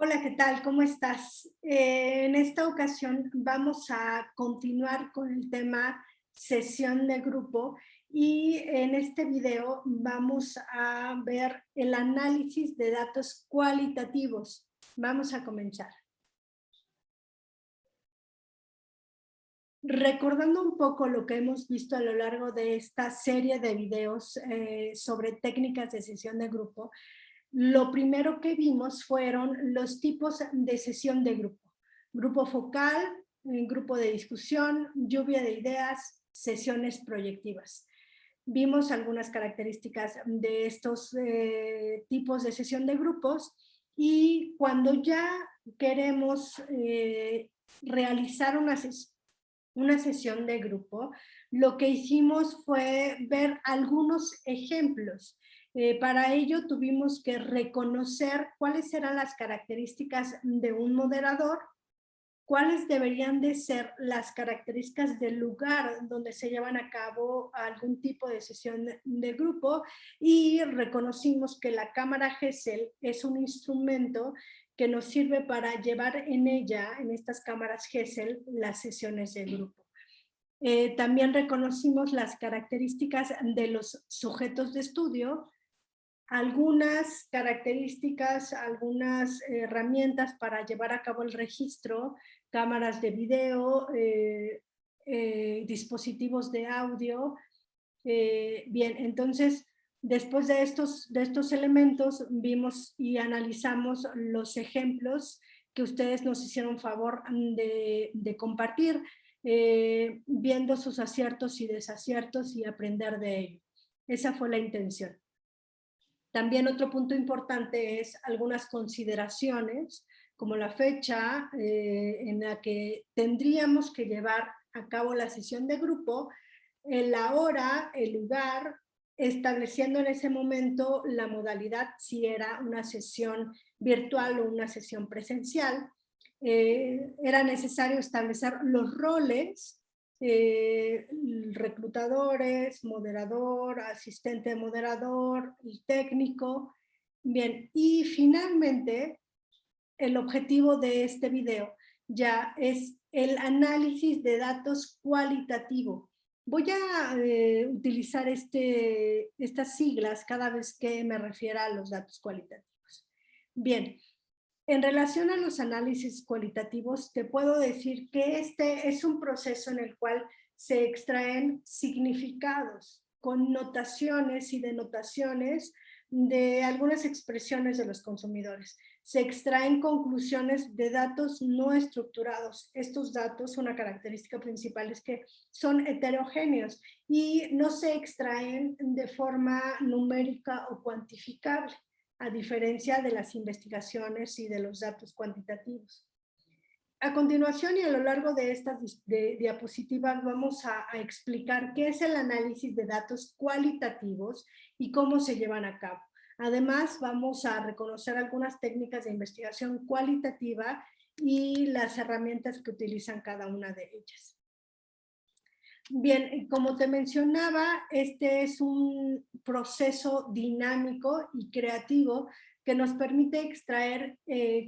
Hola, ¿qué tal? ¿Cómo estás? En esta ocasión vamos a continuar con el tema sesión de grupo y en este video vamos a ver el análisis de datos cualitativos. Vamos a comenzar. Recordando un poco lo que hemos visto a lo largo de esta serie de videos sobre técnicas de sesión de grupo, lo primero que vimos fueron los tipos de sesión de grupo. Grupo focal, grupo de discusión, lluvia de ideas, sesiones proyectivas. Vimos algunas características de estos tipos de sesión de grupos y cuando ya queremos realizar una sesión de grupo, lo que hicimos fue ver algunos ejemplos. Para ello tuvimos que reconocer cuáles eran las características de un moderador, cuáles deberían de ser las características del lugar donde se llevan a cabo algún tipo de sesión de grupo y reconocimos que la cámara Gesell es un instrumento que nos sirve para llevar en ella, en estas cámaras Gesell, las sesiones de grupo. También reconocimos las características de los sujetos de estudio, algunas características, algunas herramientas para llevar a cabo el registro, cámaras de video, dispositivos de audio. Bien, entonces, después de estos elementos, vimos y analizamos los ejemplos que ustedes nos hicieron favor de compartir, viendo sus aciertos y desaciertos y aprender de ello. Esa fue la intención. También otro punto importante es algunas consideraciones, como la fecha en la que tendríamos que llevar a cabo la sesión de grupo, la hora, el lugar, estableciendo en ese momento la modalidad, si era una sesión virtual o una sesión presencial. Era necesario establecer los roles, reclutadores, moderador, asistente de moderador, el técnico. Bien, y finalmente el objetivo de este video ya es el análisis de datos cualitativo. Voy a utilizar estas siglas cada vez que me refiera a los datos cualitativos. Bien, en relación a los análisis cualitativos, te puedo decir que este es un proceso en el cual se extraen significados, connotaciones y denotaciones de algunas expresiones de los consumidores. Se extraen conclusiones de datos no estructurados. Estos datos, una característica principal es que son heterogéneos y no se extraen de forma numérica o cuantificable, a diferencia de las investigaciones y de los datos cuantitativos. A continuación y a lo largo de estas diapositivas vamos a explicar qué es el análisis de datos cualitativos y cómo se llevan a cabo. Además, vamos a reconocer algunas técnicas de investigación cualitativa y las herramientas que utilizan cada una de ellas. Bien, como te mencionaba, este es un proceso dinámico y creativo que nos permite extraer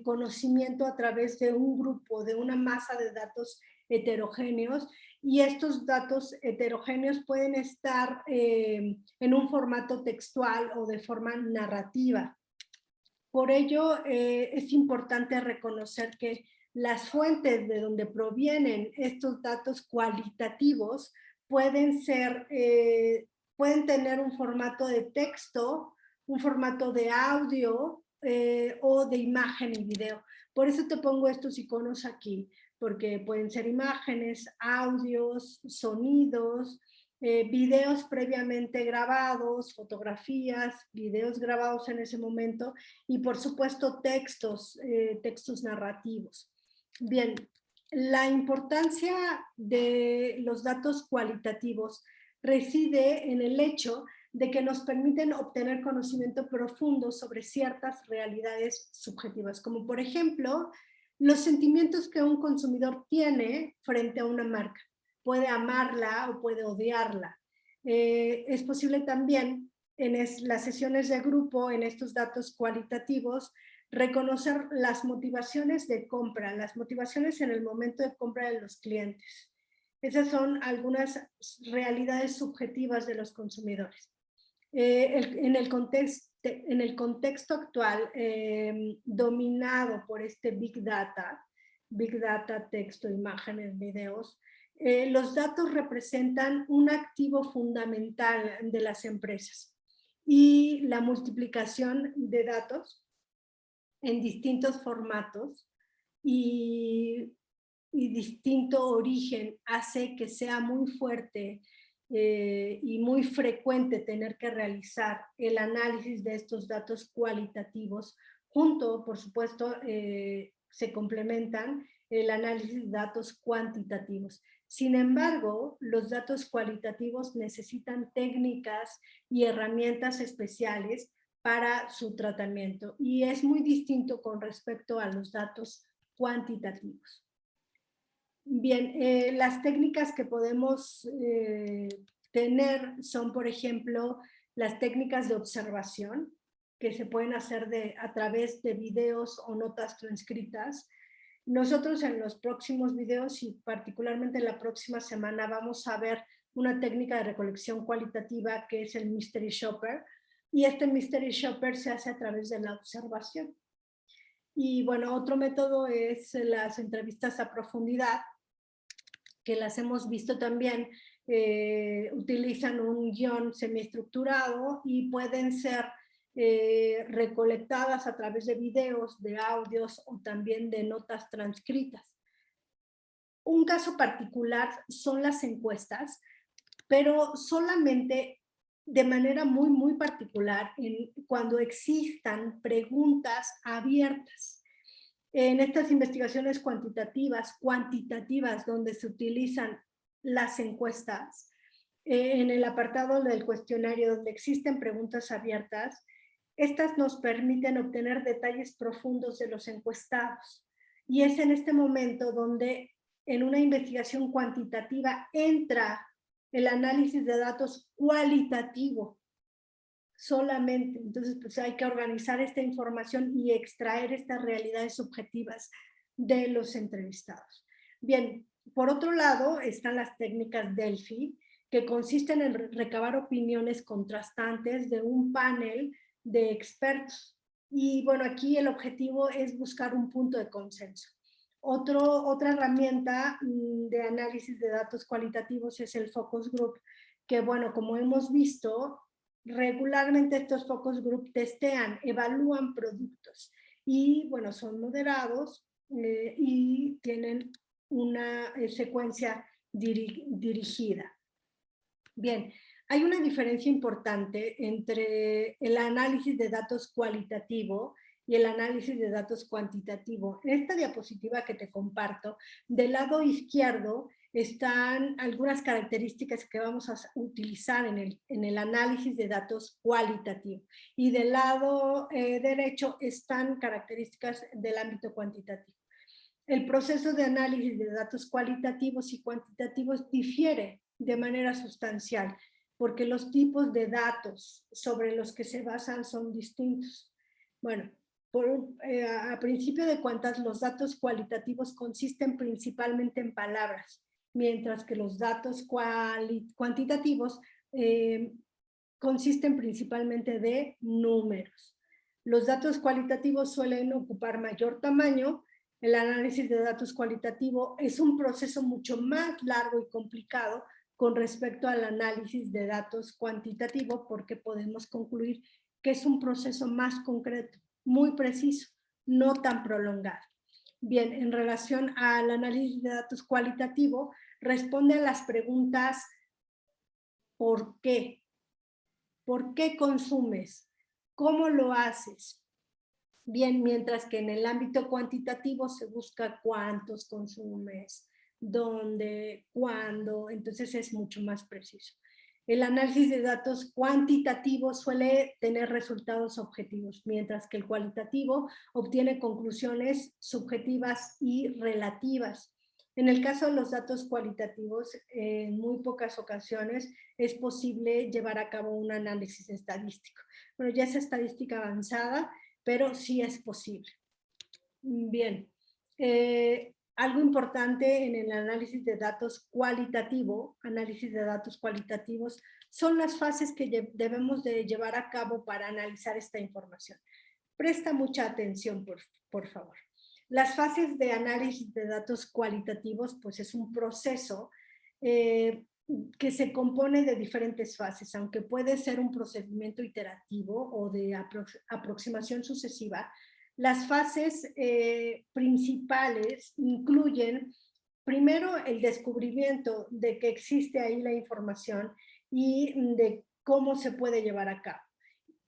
conocimiento a través de un grupo, de una masa de datos heterogéneos, y estos datos heterogéneos pueden estar en un formato textual o de forma narrativa. Por ello, es importante reconocer que las fuentes de donde provienen estos datos cualitativos pueden pueden tener un formato de texto, un formato de audio o de imagen y video. Por eso te pongo estos iconos aquí, porque pueden ser imágenes, audios, sonidos, videos previamente grabados, fotografías, videos grabados en ese momento y por supuesto textos narrativos. Bien, la importancia de los datos cualitativos reside en el hecho de que nos permiten obtener conocimiento profundo sobre ciertas realidades subjetivas, como por ejemplo los sentimientos que un consumidor tiene frente a una marca. Puede amarla o puede odiarla. Es posible también las sesiones de grupo, en estos datos cualitativos, reconocer las motivaciones de compra, las motivaciones en el momento de compra de los clientes. Esas son algunas realidades subjetivas de los consumidores. En el contexto actual, dominado por este Big Data, texto, imágenes, videos, los datos representan un activo fundamental de las empresas y la multiplicación de datos en distintos formatos y distinto origen hace que sea muy fuerte y muy frecuente tener que realizar el análisis de estos datos cualitativos junto, por supuesto, se complementan el análisis de datos cuantitativos. Sin embargo, los datos cualitativos necesitan técnicas y herramientas especiales para su tratamiento y es muy distinto con respecto a los datos cuantitativos. Bien, las técnicas que podemos tener son, por ejemplo, las técnicas de observación que se pueden hacer a través de videos o notas transcritas. Nosotros en los próximos videos y particularmente la próxima semana vamos a ver una técnica de recolección cualitativa que es el Mystery Shopper, y este Mystery Shopper se hace a través de la observación. Y bueno, otro método es las entrevistas a profundidad, que las hemos visto también, utilizan un guión semiestructurado y pueden ser recolectadas a través de videos, de audios o también de notas transcritas. Un caso particular son las encuestas, pero solamente de manera muy, muy particular cuando existan preguntas abiertas. En estas investigaciones cuantitativas, donde se utilizan las encuestas, en el apartado del cuestionario donde existen preguntas abiertas, estas nos permiten obtener detalles profundos de los encuestados. Y es en este momento donde en una investigación cuantitativa entra el análisis de datos cualitativo solamente. Entonces, pues hay que organizar esta información y extraer estas realidades subjetivas de los entrevistados. Bien, por otro lado están las técnicas Delphi, que consisten en recabar opiniones contrastantes de un panel de expertos. Y bueno, aquí el objetivo es buscar un punto de consenso. Otra herramienta de análisis de datos cualitativos es el focus group, que bueno, como hemos visto, regularmente estos focus group testean, evalúan productos y bueno, son moderados y tienen una secuencia dirigida. Bien, hay una diferencia importante entre el análisis de datos cualitativo y el análisis de datos cuantitativo. En esta diapositiva que te comparto, del lado izquierdo están algunas características que vamos a utilizar en el análisis de datos cualitativo. Y del lado derecho están características del ámbito cuantitativo. El proceso de análisis de datos cualitativos y cuantitativos difiere de manera sustancial, porque los tipos de datos sobre los que se basan son distintos. Bueno, a principio de cuentas, los datos cualitativos consisten principalmente en palabras, mientras que los datos cuantitativos consisten principalmente de números. Los datos cualitativos suelen ocupar mayor tamaño. El análisis de datos cualitativo es un proceso mucho más largo y complicado con respecto al análisis de datos cuantitativo, porque podemos concluir que es un proceso más concreto, muy preciso, no tan prolongado. Bien, en relación al análisis de datos cualitativo, responde a las preguntas ¿por qué? ¿Por qué consumes? ¿Cómo lo haces? Bien, mientras que en el ámbito cuantitativo se busca cuántos consumes, dónde, cuándo, entonces es mucho más preciso. El análisis de datos cuantitativos suele tener resultados objetivos, mientras que el cualitativo obtiene conclusiones subjetivas y relativas. En el caso de los datos cualitativos, en muy pocas ocasiones es posible llevar a cabo un análisis estadístico. Bueno, ya es estadística avanzada, pero sí es posible. Bien, algo importante en el análisis de datos análisis de datos cualitativos, son las fases que debemos de llevar a cabo para analizar esta información. Presta mucha atención, por favor. Las fases de análisis de datos cualitativos, pues es un proceso que se compone de diferentes fases, aunque puede ser un procedimiento iterativo o de aproximación sucesiva. Las fases principales incluyen primero el descubrimiento de que existe ahí la información y de cómo se puede llevar a cabo.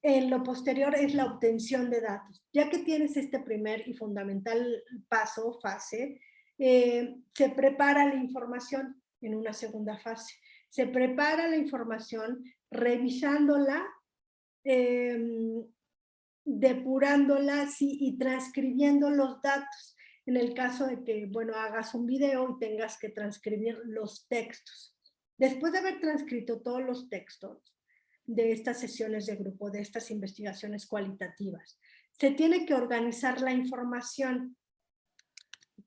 En lo posterior es la obtención de datos. Ya que tienes este primer y fundamental fase, se prepara la información en una segunda fase. Se prepara la información revisándola, depurándola y transcribiendo los datos. En el caso de que, bueno, hagas un video y tengas que transcribir los textos. Después de haber transcrito todos los textos de estas sesiones de grupo, de estas investigaciones cualitativas, se tiene que organizar la información.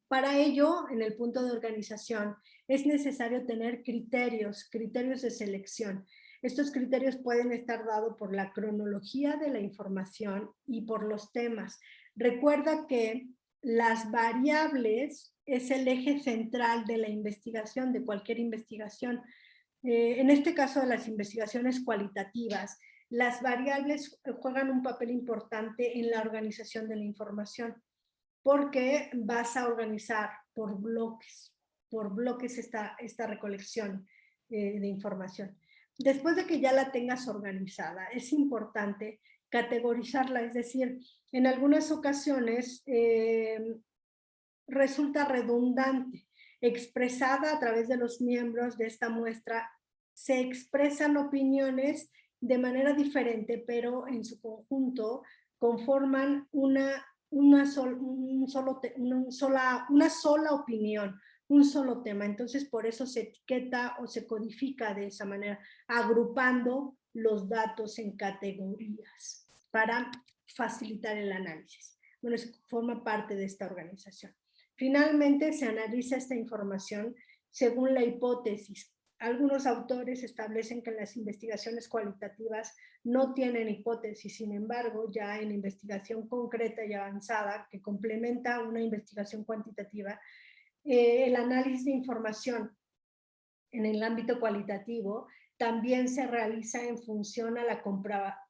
Para ello, en el punto de organización, es necesario tener criterios de selección. Estos criterios pueden estar dados por la cronología de la información y por los temas. Recuerda que las variables es el eje central de la investigación, de cualquier investigación. En este caso de las investigaciones cualitativas, las variables juegan un papel importante en la organización de la información, porque vas a organizar por bloques esta recolección de información. Después de que ya la tengas organizada, es importante categorizarla, es decir, en algunas ocasiones resulta redundante, expresada a través de los miembros de esta muestra, se expresan opiniones de manera diferente, pero en su conjunto conforman una sola opinión, un solo tema. Entonces, por eso se etiqueta o se codifica de esa manera, agrupando los datos en categorías para facilitar el análisis. Bueno, forma parte de esta organización. Finalmente, se analiza esta información según la hipótesis. Algunos autores establecen que las investigaciones cualitativas no tienen hipótesis, sin embargo, ya en investigación concreta y avanzada que complementa una investigación cuantitativa, el análisis de información en el ámbito cualitativo también se realiza en función a la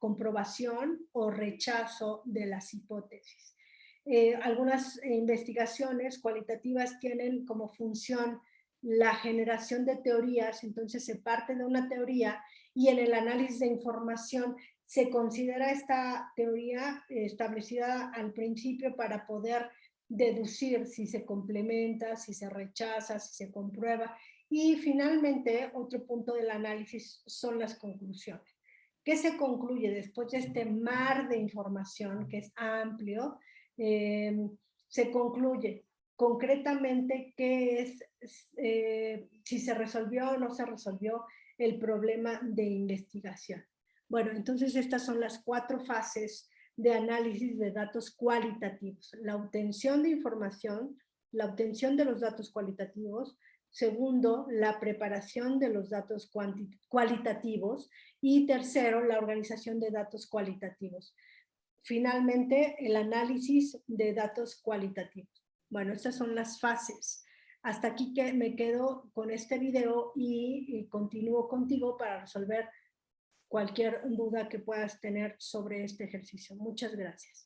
comprobación o rechazo de las hipótesis. Algunas investigaciones cualitativas tienen como función la generación de teorías, entonces se parte de una teoría y en el análisis de información se considera esta teoría establecida al principio para poder deducir si se complementa, si se rechaza, si se comprueba. Y finalmente, otro punto del análisis son las conclusiones. ¿Qué se concluye después de este mar de información que es amplio? Se concluye concretamente qué es, si se resolvió o no se resolvió el problema de investigación. Bueno, entonces estas son las 4 fases de análisis de datos cualitativos. La obtención de información, la obtención de los datos cualitativos. Segundo, la preparación de los datos cualitativos. Y tercero, la organización de datos cualitativos. Finalmente, el análisis de datos cualitativos. Bueno, estas son las fases. Hasta aquí que me quedo con este video y continúo contigo para resolver cualquier duda que puedas tener sobre este ejercicio. Muchas gracias.